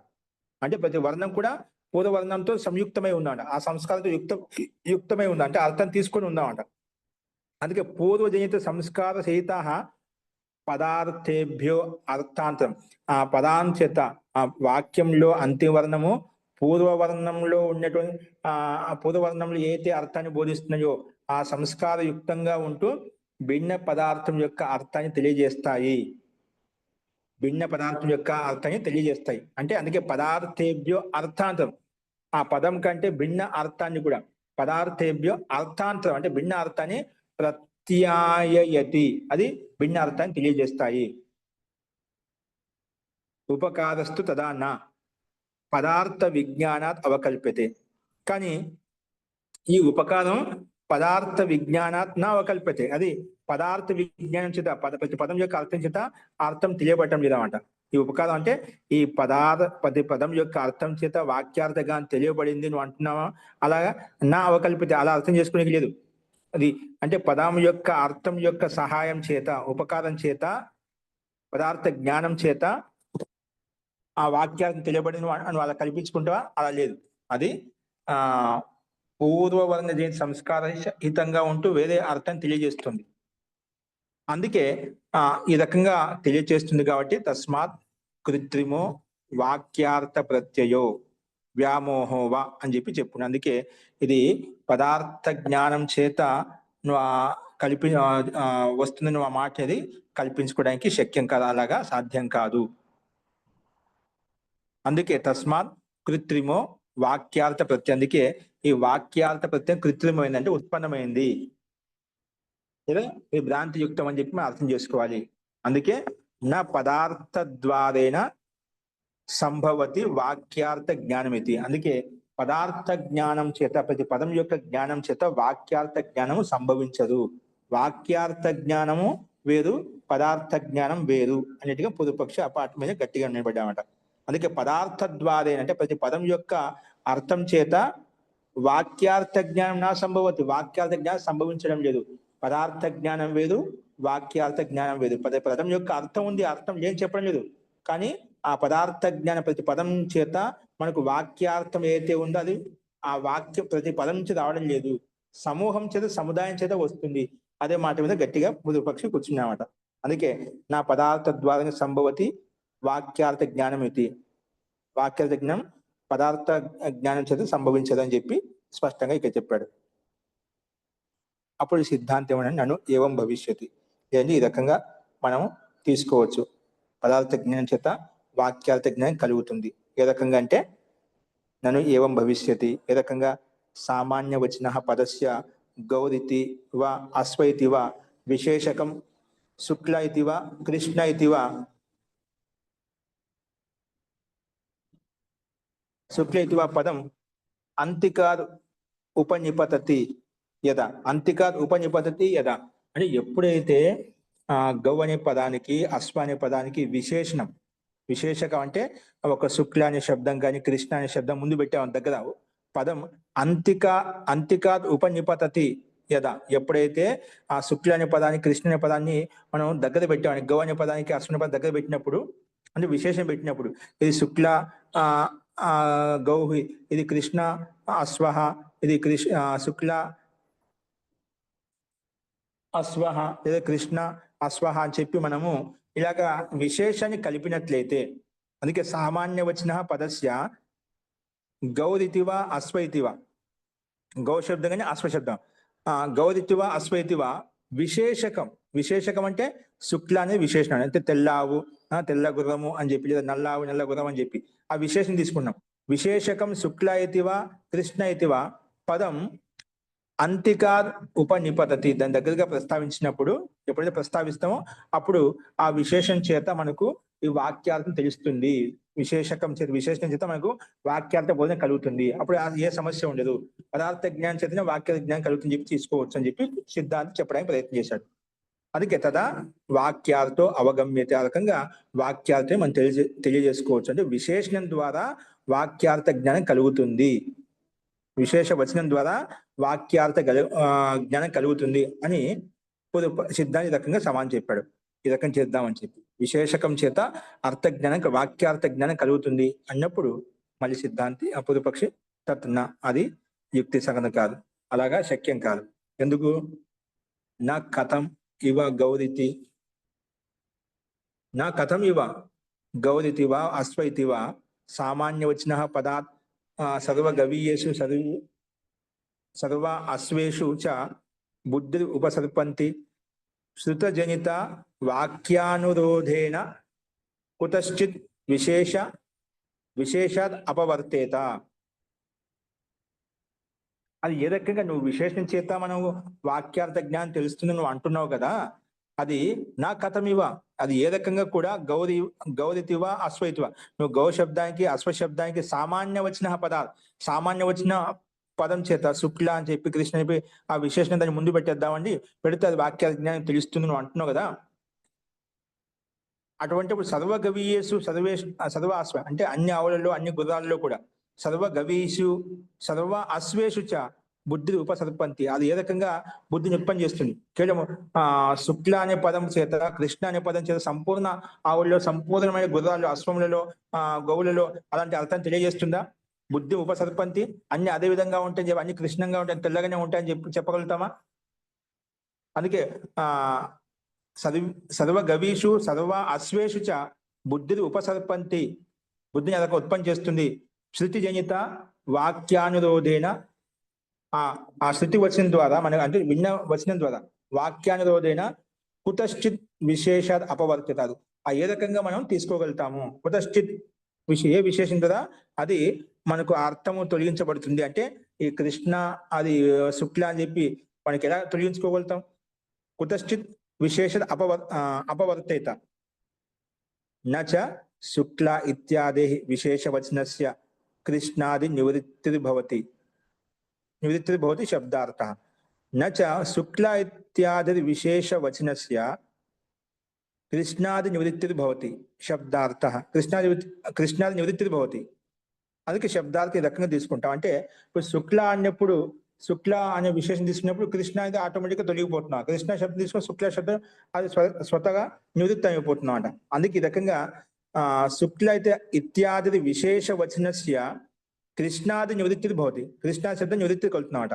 అంటే ప్రతి వర్ణం కూడా పూర్వవర్ణంతో సంయుక్తమై ఉందంట, ఆ సంస్కారంతో యుక్తమై ఉందా అంటే అర్థం తీసుకొని ఉందామంట. అందుకే పూర్వజనిత సంస్కార సహిత పదార్థేభ్యో అర్థాంతరం, ఆ పదాం చేత ఆ వాక్యంలో అంతిమ వర్ణము పూర్వవర్ణంలో ఉన్నటువంటి పూర్వవర్ణంలో ఏదైతే అర్థాన్ని బోధిస్తున్నాయో ఆ సంస్కార యుక్తంగా ఉంటూ భిన్న పదార్థం యొక్క అర్థాన్ని తెలియజేస్తాయి, అంటే అందుకే పదార్థేభ్యో అర్థాంతరం, ఆ పదం కంటే భిన్న అర్థాన్ని కూడా, పదార్థేభ్యో అర్థాంతరం అంటే భిన్న అర్థాన్ని ప్రత్యాయయతి, అది భిన్న అర్థాన్ని తెలియజేస్తాయి. ఉపకారస్తు తదా నా పదార్థ విజ్ఞానాత్ అవకల్ప్యతే, కానీ ఈ ఉపకారం పదార్థ విజ్ఞానాత్ నా అవకల్ప్యతే, అది పదార్థ విజ్ఞానం చేత ప్రతి పదం యొక్క అర్థం చేత అర్థం తెలియబడటం లేదన్నమాట. ఈ ఉపకారం అంటే ఈ ప్రతి పదం యొక్క అర్థం చేత వాక్యార్థంగా తెలియబడింది నువ్వు అంటున్నావా, అలాగా నా అవకల్పితే అలా అర్థం చేసుకునే లేదు. అది అంటే పదం యొక్క అర్థం యొక్క సహాయం చేత, ఉపకారం చేత, పదార్థ జ్ఞానం చేత ఆ వాక్యార్థం తెలియబడింది అని వాళ్ళ కల్పించుకుంటావా, అలా లేదు. అది పూర్వవర్ణ జనిత సంస్కార హితంగా ఉంటూ వేరే అర్థం తెలియజేస్తుంది. అందుకే ఈ రకంగా తెలియజేస్తుంది కాబట్టి తస్మాత్ కృత్రిమో వాక్యార్థ ప్రత్యయో వ్యామోహోవా అని చెప్పుకున్నాను. అందుకే ఇది పదార్థ జ్ఞానం చేత నువ్వు వస్తుంది నువ్వు ఆ మాట అది కల్పించుకోవడానికి శక్యం కాదు, అలాగా సాధ్యం కాదు. అందుకే తస్మాత్ కృత్రిమో వాక్యార్థ ప్రత్యయం, అందుకే ఈ వాక్యార్థ ప్రత్యయం కృత్రిమైంది అంటే ఉత్పన్నమైంది. లేదా ఇది భ్రాంతి యుక్తం అని చెప్పి మనం అర్థం చేసుకోవాలి. అందుకే నా పదార్థ ద్వారేణ సంభవతి వాక్యార్థ జ్ఞానమితి. అందుకే పదార్థ జ్ఞానం చేత, ప్రతి పదం యొక్క జ్ఞానం చేత వాక్యార్థ జ్ఞానము సంభవించదు. వాక్యార్థ జ్ఞానము వేరు, పదార్థ జ్ఞానం వేరు అనేట్టుగా పూర్వపక్షి ఆ పాట మీద గట్టిగా నిలబడ్డామట. అందుకే పదార్థ ద్వారేణ అంటే ప్రతి పదం యొక్క అర్థం చేత వాక్యార్థ జ్ఞానం నా సంభవతి, వాక్యార్థ జ్ఞానం సంభవించడం లేదు. పదార్థ జ్ఞానం వేరు, వాక్యార్థ జ్ఞానం వేరు. ప్రతి పదం యొక్క అర్థం ఉంది, అర్థం ఏం చెప్పడం లేదు. కానీ ఆ పదార్థ జ్ఞానం ప్రతి పదం చేత మనకు వాక్యార్థం ఏదైతే ఉందో అది ఆ వాక్యం ప్రతి పదం నుంచి రావడం లేదు, సమూహం చేత సముదాయం చేత వస్తుంది. అదే మాట మీద గట్టిగా పూర్వపక్షి కూర్చున్నామట. అందుకే నా పదార్థ ద్వారా సంభవతి వాక్యార్థ జ్ఞానం ఇది, వాక్యార్థ జ్ఞానం పదార్థ జ్ఞానం చేత సంభవించదని చెప్పి స్పష్టంగా ఇక్కడ చెప్పాడు. అప్పుడు సిద్ధాంతం ఏమని నన్ను ఏవం భవిష్యతి, ఈ రకంగా మనం తీసుకోవచ్చు. పదార్థ జ్ఞానం చేత వాక్యార్థ జ్ఞానం కలుగుతుంది. ఏ రకంగా అంటే నన్ను ఏవం భవిష్యతి, ఏ రకంగా సామాన్య వచన పదస్య గౌరితి వా అశ్వ ఇతి వా విశేషకం శుక్ల ఇతి వా కృష్ణ ఇతి వా శుక్ల ఇతి వా పదం అంతికార్ ఉపనిపతతి యదా, అంతికార్ ఉపనిపతతి యదా అంటే ఎప్పుడైతే గౌ అనే పదానికి అశ్వ అనే పదానికి విశేషణం, విశేషకం అంటే ఒక శుక్ల అనే శబ్దం కానీ కృష్ణ అనే శబ్దం ముందు పెట్టాం దగ్గర పదం అంతికా ఉపనిపతతి యదా, ఎప్పుడైతే ఆ శుక్ల అనే పదాన్ని కృష్ణ అనే పదాన్ని మనం దగ్గర పెట్టామని, గౌ అనే పదానికి అశ్వ అనే పదం దగ్గర పెట్టినప్పుడు అంటే విశేషం పెట్టినప్పుడు ఇది శుక్ల గౌ, ఇది కృష్ణ అశ్వ, ఇది శుక్ల అశ్వ లేదా కృష్ణ అశ్వ అని చెప్పి మనము ఇలాగా విశేషాన్ని కలిపినట్లయితే, అందుకే సామాన్య వచన పదస్య గౌరితివా అశ్వ ఇతివా, గౌ శబ్దం కానీ అశ్వ శబ్దం, గౌరితివా అశ్వ ఇతివా విశేషకం, విశేషకం అంటే శుక్ల అనేది విశేషణం, అంటే తెల్లావు తెల్ల గుర్రము అని చెప్పి, లేదా నల్లావు నల్ల గుర్రం అని చెప్పి ఆ విశేషం తీసుకున్నాం. విశేషకం శుక్ల ఇతివా కృష్ణ ఇతివా పదం అంతికార్ ఉపనిపతతి, దాని దగ్గరగా ప్రస్తావించినప్పుడు ఎప్పుడైతే ప్రస్తావిస్తామో అప్పుడు ఆ విశేషం చేత మనకు ఈ వాక్యార్థం తెలుస్తుంది. విశేషకం చేత, విశేషం చేత మనకు వాక్యార్థ బోధన కలుగుతుంది. అప్పుడు ఏ సమస్య ఉండదు. పదార్థ జ్ఞానం చేతనే వాక్యార్థ జ్ఞానం కలుగుతుంది చెప్పి తీసుకోవచ్చు అని చెప్పి సిద్ధాంతం చెప్పడానికి ప్రయత్నం చేశాడు. అందుకే తదా వాక్యార్థో అవగమ్యత, ఆ రకంగా వాక్యార్థం మనం తెలియజేసుకోవచ్చు. అంటే విశేషణం ద్వారా వాక్యార్థ జ్ఞానం కలుగుతుంది, విశేష వచనం ద్వారా వాక్యార్థ జ్ఞానం కలుగుతుంది అని సిద్ధాంతి రకంగా సమానం చెప్పాడు. ఈ రకం చేద్దామని చెప్పి విశేషకం చేత అర్థ జ్ఞానం వాక్యార్థ జ్ఞానం కలుగుతుంది అన్నప్పుడు మళ్ళీ సిద్ధాంతి పూర్వపక్షి తత్న అది యుక్తి సంగతం కాదు, అలాగా శక్యం కాదు. ఎందుకు? నా కథం ఇవ గౌరితి, నా కథం ఇవ గౌరితి వా అశ్వ ఇతి వా సామాన్య వచన పదార్థ సర్వ గవీయేషు సర్వ అశ్వేషు చ బుద్ధి ఉపసర్పంతి శృతజనిత వాక్యానురోధేన కుతశ్చిత్ విశేషాత్ అపవర్తేత. అది ఏ రకంగా నువ్వు విశేషం చేత మనం వాక్యార్థ జ్ఞానం తెలుస్తుంది నువ్వు అంటున్నావు కదా, అది నా కథమివ, అది ఏ రకంగా కూడా గౌరితివ అశ్వయితివ, నువ్వు గౌ శబ్దానికి అశ్వ శబ్దానికి సామాన్య వచన పదాలు, సామాన్య వచన పదం చేత శుక్ల అని చెప్పి కృష్ణ చెప్పి ఆ విశేషణ దాన్ని ముందు పెట్టేద్దామండి, పెడితే అది వాక్య జ్ఞానం తెలుస్తుంది నువ్వు అంటున్నావు కదా. అటువంటి సర్వ గవీయేషు సర్వ అశ్వ అంటే అన్ని ఆవులలో అన్ని గుర్రాలలో కూడా సర్వ గవీషు సర్వ అశ్వేషు చ బుద్ధి ఉపసర్పంతి, అది ఏ రకంగా బుద్ధిని ఉత్పన్నం చేస్తుంది. కేవలం శుక్ల అనే పదం చేత కృష్ణ అనే పదం చేత సంపూర్ణ ఆవుల్లో సంపూర్ణమైన గుర్రాలు అశ్వములలో గౌవులలో అలాంటి అర్థాన్ని తెలియజేస్తుందా? బుద్ధి ఉపసర్పంతి అన్ని అదే విధంగా ఉంటాయని చెప్పి, అన్ని కృష్ణంగా ఉంటాయి తెల్లగానే ఉంటాయని చెప్పగలుగుతామా? అందుకే సర్వ గవీషు సర్వ అశ్వేషు చ బుద్ధిని ఉపసర్పంతి, బుద్ధిని అదొక ఉత్పన్నం చేస్తుంది. శృతి జనిత వాక్యానురోధేన, ఆ శృతి వచనం ద్వారా మన అంటే విన్న వచనం ద్వారా వాక్యానురోధేన కుతశ్చిత్ విశేషాత్ అపవర్తితారు, ఆ ఏ రకంగా మనం తీసుకోగలుగుతాము. కుతశ్చిత్ ఏ విశేషం కదా అది మనకు అర్థము తొలగించబడుతుంది. అంటే ఈ కృష్ణ అది శుక్ల అని చెప్పి మనకి ఎలా తొలగించుకోగలుగుతాం? కుతశ్చిత్ విశేష అపవర్తేత నచ శుక్ల ఇత్యాది విశేషవచనస్య కృష్ణాది నివృత్తిర్భవతి శబ్దార్థः నచ శుక్ల ఇత్యాది విశేషవచనస్య కృష్ణాది నివృత్తిర్భవతి శబ్దార్థः కృష్ణాది నివృత్తిర్భవతి. అందుకే శబ్దార్థం ఈ రకంగా తీసుకుంటాం. అంటే ఇప్పుడు శుక్ల అన్నప్పుడు శుక్ల అనే విశేషం తీసుకున్నప్పుడు కృష్ణ అనేది ఆటోమేటిక్గా తొలగిపోతున్నాం. కృష్ణ శబ్దం తీసుకుని శుక్ల శబ్దం అది స్వతగా నివృత్తి అయిపోతున్నాం అంట. అందుకే ఈ రకంగా శుక్ల అయితే ఇత్యాది విశేష వచనస్య కృష్ణాది నివృత్తి భవతి. కృష్ణ శబ్దం నివృత్తి కలుగుతున్నాం అంట.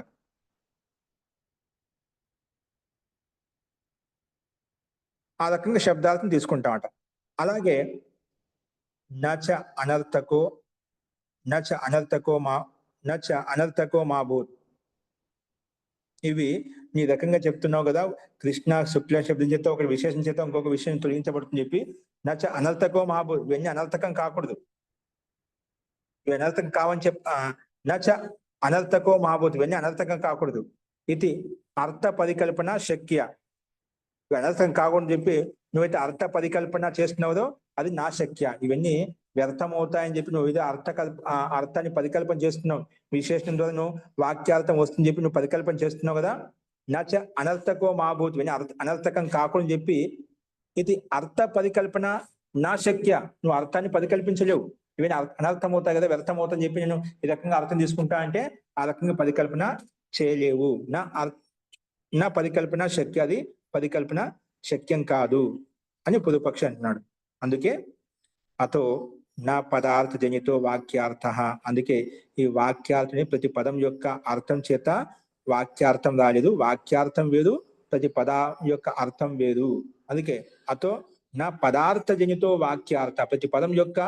ఆ రకంగా శబ్దార్థం తీసుకుంటామట. అలాగే నచ అనర్థకో మా భూత్, ఇవి నీ రకంగా చెప్తున్నావు కదా, కృష్ణ శుక్ల శబ్దం చేత ఒక విశేషం చేత ఇంకొక విషయం తొలగించబడుతుంది చెప్పి నచ అనర్థకో మా భూత్, ఇవన్నీ అనర్థకం కాకూడదు, ఇవి అనర్థకం కావని నచ అనర్థకో మా భూత్, ఇవన్నీ అనర్థకం కాకూడదు. ఇది అర్థ పరికల్పన శక్య, అనర్థం కాకుండా చెప్పి నువ్వైతే అర్థ పరికల్పన చేస్తున్నావో అది నా శక్య, ఇవన్నీ వ్యర్థమవుతాయని చెప్పి నువ్వు ఏదో అర్థాన్ని పరికల్పన చేస్తున్నావు, విశేషం ద్వారా నువ్వు వాక్యార్థం వస్తుందని చెప్పి నువ్వు పరికల్పన చేస్తున్నావు కదా. నచ అనర్థకో మాభూత్, ఇవన్నీ అనర్థకం కాకుండా చెప్పి ఇది అర్థ పరికల్పన నా శక్య, నువ్వు అర్థాన్ని పరికల్పించలేవు, ఇవన్నీ అనర్థం అవుతాయి కదా, వ్యర్థం అవుతాయని చెప్పి నేను ఈ రకంగా అర్థం తీసుకుంటా అంటే ఆ రకంగా పరికల్పన చేయలేవు. నా పరికల్పన శక్య, అది పరికల్పన శక్యం కాదు అని పూర్వపక్షి అంటున్నాడు. అందుకే అతో నా పదార్థ జనితో వాక్యార్థ, అందుకే ఈ వాక్యార్థని ప్రతి పదం యొక్క అర్థం చేత వాక్యార్థం రాలేదు, వాక్యార్థం వేరు, ప్రతి పద యొక్క అర్థం వేరు. అందుకే అతో నా పదార్థ జనితో వాక్యార్థ, ప్రతి పదం యొక్క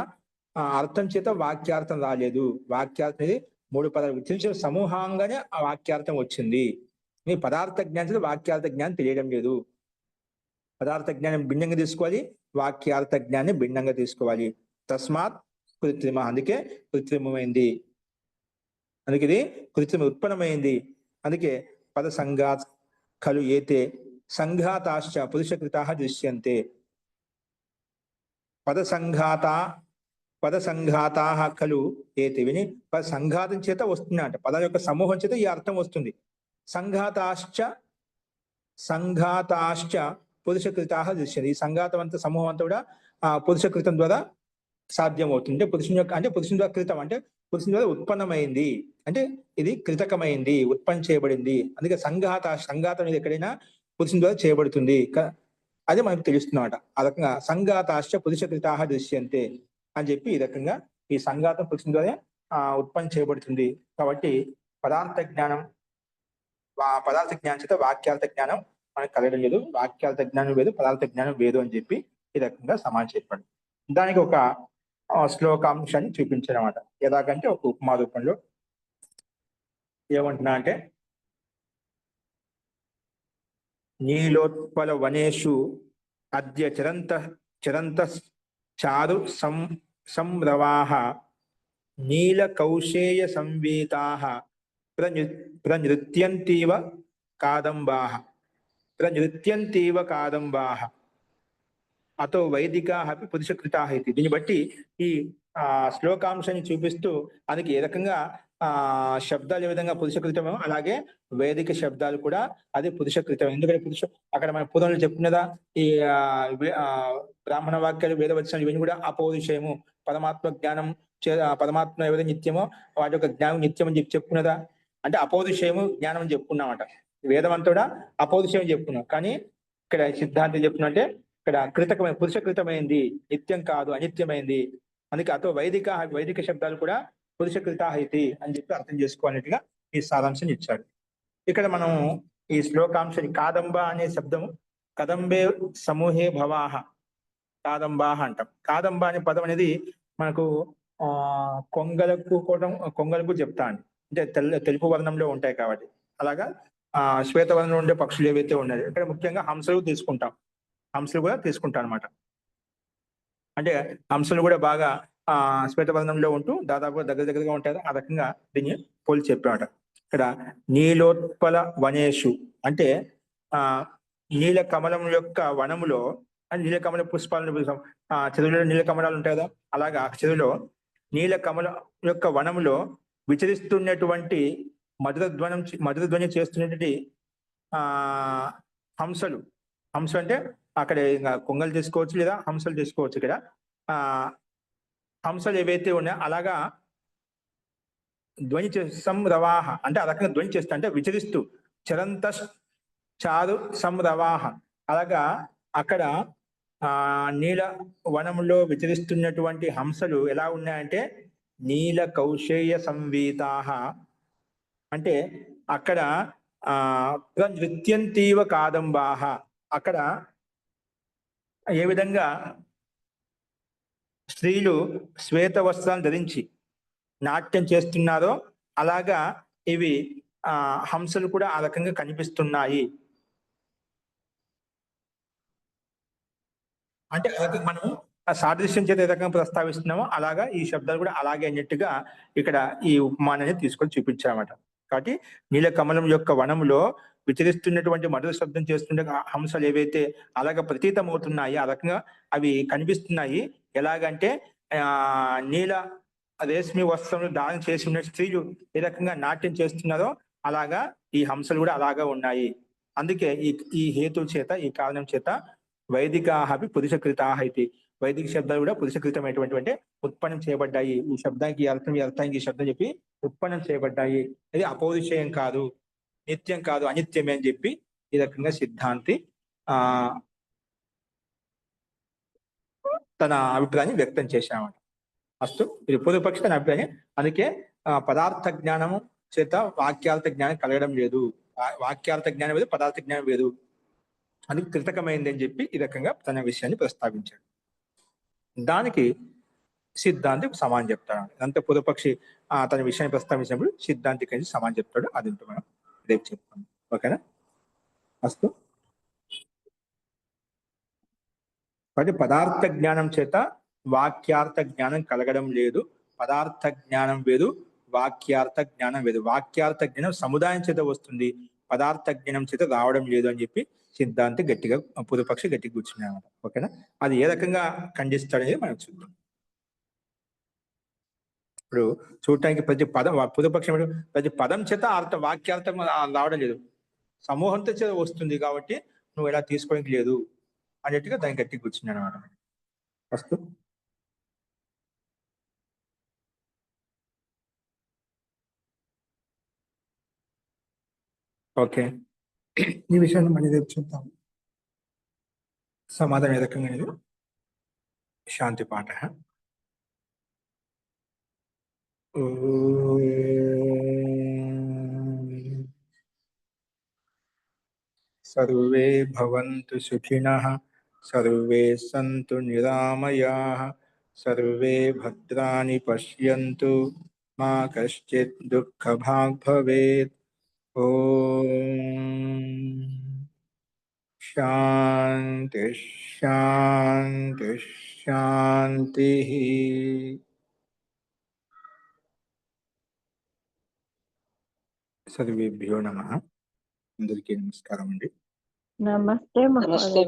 అర్థం చేత వాక్యార్థం రాలేదు. వాక్యార్థం అనేది 3 పదాలు విధించిన సమూహంగానే ఆ వాక్యార్థం వచ్చింది. మీ పదార్థ జ్ఞానం వాక్యార్థ జ్ఞానం తెలియడం లేదు. పదార్థ జ్ఞానం భిన్నంగా తీసుకోవాలి, వాక్యార్థ జ్ఞానం భిన్నంగా తీసుకోవాలి. తస్మాత్ కృత్రిమ, అందుకే కృత్రిమమైంది, అందుకే ఇది కృత్రిమ ఉత్పన్నమైంది. అందుకే పద సంఘాత్ ఖలు ఏతే సంఘాతాశ్చ పురుషకృతాః దృశ్యంతే. పద సంఘాతాః ఖలు ఏతే, విని పద సంఘాతం చేత వస్తుంది అంట, పదాల యొక్క సమూహం చేత ఈ అర్థం వస్తుంది. సంఘాతాశ్చ పురుషకృతాః దృశ్యంతే, ఈ సంఘాతం అంతా సమూహం అంతా కూడా పురుషకృతం ద్వారా సాధ్యం అవుతుంది. పురుషుని యొక్క అంటే పురుషుని ద్వారా కృతం అంటే పురుషుని ద్వారా ఉత్పన్నమైంది, అంటే ఇది కృతకమైంది, ఉత్పన్నం చేయబడింది. అందుకే సంఘాతం అనేది ఎక్కడైనా పురుషుని ద్వారా చేయబడుతుంది, అది మనకు తెలుస్తున్నమాట. ఆ రకంగా సంఘాతాశ్చ పురుషకృతాః దృశ్యంతే అని చెప్పి ఈ రకంగా ఈ సంఘాతం పురుషుని ద్వారా ఉత్పన్నం చేయబడుతుంది. కాబట్టి పదార్థ జ్ఞానం చేత వాక్యార్థ జ్ఞానం మనకు కలగడం లేదు, వాక్యార్థ జ్ఞానం వేరు, పదార్థ జ్ఞానం వేరు అని చెప్పి ఈ రకంగా సమానం చెప్పండి. దానికి ఒక శ్లోకాంశాన్ని చూపించారన్నమాట. ఎలాగంటే ఒక ఉపమా రూపంలో ఏమంటున్నా అంటే, నీలోత్పల వనేషు అద్య చరంత చారు సంరవాః నీల కౌశేయ సంవేతాః ప్రనృత్యంతీవ కాదంబాః అతో వైదికాః అపి పురుషకృతాః ఇది. దీన్ని బట్టి ఈ శ్లోకాంశాన్ని చూపిస్తూ అందుకే ఏ రకంగా శబ్దాలు ఏ విధంగా పురుషకృతమో అలాగే వేదిక శబ్దాలు కూడా అది పురుషకృతం. ఎందుకంటే అక్కడ మన పూర్వంలో చెప్పుకున్నదా ఈ బ్రాహ్మణ వాక్యాలు వేదవచనాలు ఇవన్నీ కూడా అపౌరుషయము, పరమాత్మ జ్ఞానం పరమాత్మ ఏదైతే నిత్యమో వాటి యొక్క జ్ఞానం నిత్యం అని చెప్పుకున్నదా, అంటే అపౌరుషయము జ్ఞానం అని చెప్పుకున్నామట. వేదం అంతా కూడా అపౌరుషయం చెప్పుకున్నాం, కానీ ఇక్కడ సిద్ధాంతం చెప్పుకున్నట్టే ఇక్కడ కృతకమైన పురుషకృతమైంది, నిత్యం కాదు, అనిత్యమైంది. అందుకే అతో వైదిక శబ్దాలు కూడా పురుషకృతాః ఇతి అని చెప్పి అర్థం చేసుకోవాలన్నట్టుగా ఈ సారాంశాన్ని ఇచ్చాడు. ఇక్కడ మనం ఈ శ్లోకాంశాన్ని కాదంబ అనే శబ్దము కదంబే సమూహే భవాహ కాదంబాహ అంటాం. కాదంబ అనే పదం అనేది మనకు కొంగలకు చెప్తా అండి, అంటే తెలుపు వర్ణంలో ఉంటాయి కాబట్టి. అలాగా శ్వేతవర్ణంలో ఉండే పక్షులు ఏవైతే ఉన్నాయో ఇక్కడ ముఖ్యంగా హంసలు కూడా తీసుకుంటాం అనమాట. అంటే హంసలు కూడా బాగా శ్వేతవర్ణంలో ఉంటూ దాదాపు దగ్గరగా ఉంటాయి. ఆ రకంగా దీన్ని పోలి చెప్పామట. ఇక్కడ నీలోత్పల వనేషు అంటే నీల కమలం యొక్క వనములో నీలకమల పుష్పాలను పిలుస్తాం. చెరువులో నీల కమలాలు ఉంటాయి కదా, అలాగా చెరువులో నీల కమల యొక్క వనములో విచరిస్తున్నటువంటి మధుర ధ్వని చేస్తున్నటువంటి ఆ హంసలు అంటే అక్కడ ఇంకా కొంగలు తీసుకోవచ్చు లేదా హంసలు తీసుకోవచ్చు. ఇక్కడ ఆ హంసలు ఏవైతే ఉన్నాయో అలాగా ధ్వని సంరవాహ అంటే ఆ రకంగా ధ్వని చేస్తా అంటే విచరిస్తూ చరంత చారు సంరవాహ అలాగా అక్కడ నీల వనములో విచరిస్తున్నటువంటి హంసలు ఎలా ఉన్నాయంటే నీల కౌశేయ సంవీతాహ అంటే అక్కడ నృత్యంతీవ కాదంబాహ అక్కడ ఏ విధంగా స్త్రీలు శ్వేత వస్త్రాలు ధరించి నాట్యం చేస్తున్నారో అలాగా ఇవి హంసలు కూడా ఆ రకంగా కనిపిస్తున్నాయి. అంటే మనం సాదృశ్యం చేత ఏ రకంగా ప్రస్తావిస్తున్నామో అలాగా ఈ శబ్దాలు కూడా అలాగే అన్నట్టుగా ఇక్కడ ఈ ఉపమానాన్ని తీసుకొని చూపించామట. కాబట్టి నీల కమలం యొక్క వనములో విచరిస్తున్నటువంటి మధుర శబ్దం చేస్తుండే హంసలు ఏవైతే అలాగ ప్రతీతం అవుతున్నాయి ఆ రకంగా అవి కనిపిస్తున్నాయి. ఎలాగంటే నీల రేష్మి వస్త్రం దానం చేసి ఉన్న స్త్రీలు ఏ రకంగా నాట్యం చేస్తున్నారో అలాగా ఈ హంసలు కూడా అలాగా ఉన్నాయి. అందుకే ఈ హేతు చేత ఈ కారణం చేత వైదికాహి పురుషకృతాహ ఇది వైదిక శబ్దాలు కూడా పురుషకృతమైనటువంటి అంటే ఉత్పన్నం చేయబడ్డాయి. ఈ శబ్దానికి అర్థం ఈ అర్థానికి ఈ శబ్దం చెప్పి ఉత్పన్నం చేయబడ్డాయి. ఇది అపౌరుషేయం కాదు, నిత్యం కాదు, అనిత్యమే అని చెప్పి ఈ రకంగా సిద్ధాంతి తన అభిప్రాయాన్ని వ్యక్తం చేశామట. అస్తు ఇది పూర్వపక్ష తన అభిప్రాయం. అందుకే పదార్థ జ్ఞానము చేత వాక్యార్థ జ్ఞానం కలగడం లేదు. వాక్యార్థ జ్ఞానం వేరు, పదార్థ జ్ఞానం వేరు, అది కృతకమైంది అని చెప్పి ఈ రకంగా తన విషయాన్ని ప్రస్తావించాడు. దానికి సిద్ధాంతి సమానం చెప్తాడు. అంత పూర్వపక్షి తన విషయాన్ని ప్రస్తావించినప్పుడు సిద్ధాంతి కలిసి సమానం చెప్తాడు. అది మనం రేపు చెప్తాం. ఓకేనా? అస్తు. కాబట్టి పదార్థ జ్ఞానం చేత వాక్యార్థ జ్ఞానం కలగడం లేదు. పదార్థ జ్ఞానం వేరు, వాక్యార్థ జ్ఞానం వేరు. వాక్యార్థ జ్ఞానం సముదాయం చేత వస్తుంది, పదార్థ జ్ఞానం చేత రావడం లేదు అని చెప్పి సిద్ధాంతి గట్టిగా పూర్వపక్షి గట్టిగా కూర్చున్నాయన్నమాట. ఓకేనా? అది ఏ రకంగా ఖండిస్తాడనేది మనం చూద్దాం. ఇప్పుడు చూడటానికి ప్రతి పదం పూర్వపక్షం ప్రతి పదం చేత వాక్యార్థం రావడం లేదు, సమూహంతో చేత వస్తుంది కాబట్టి నువ్వు ఎలా తీసుకోవడానికి లేదు అన్నట్టుగా దాన్ని గట్టిగా కూర్చున్నాను అనమాట. ఫస్ట్ ఓకే, ఈ విషయాన్ని మళ్ళీ రేపు చూద్దాం. సమాధానం ఏ రకంగా అనేది శాంతి పాఠ. సర్వే భవంతు సుఖినః, సర్వే సంతు నిరామయాః, సర్వే భద్రాణి పశ్యంతు, మా కశ్చిత్ దుఃఖభాగ్ భవేత్. ఓం శాంతి శాంతి శాంతి. సర్వేభ్యో నమః. అందరికీ నమస్కారం అండి. నమస్తే మహోదయ.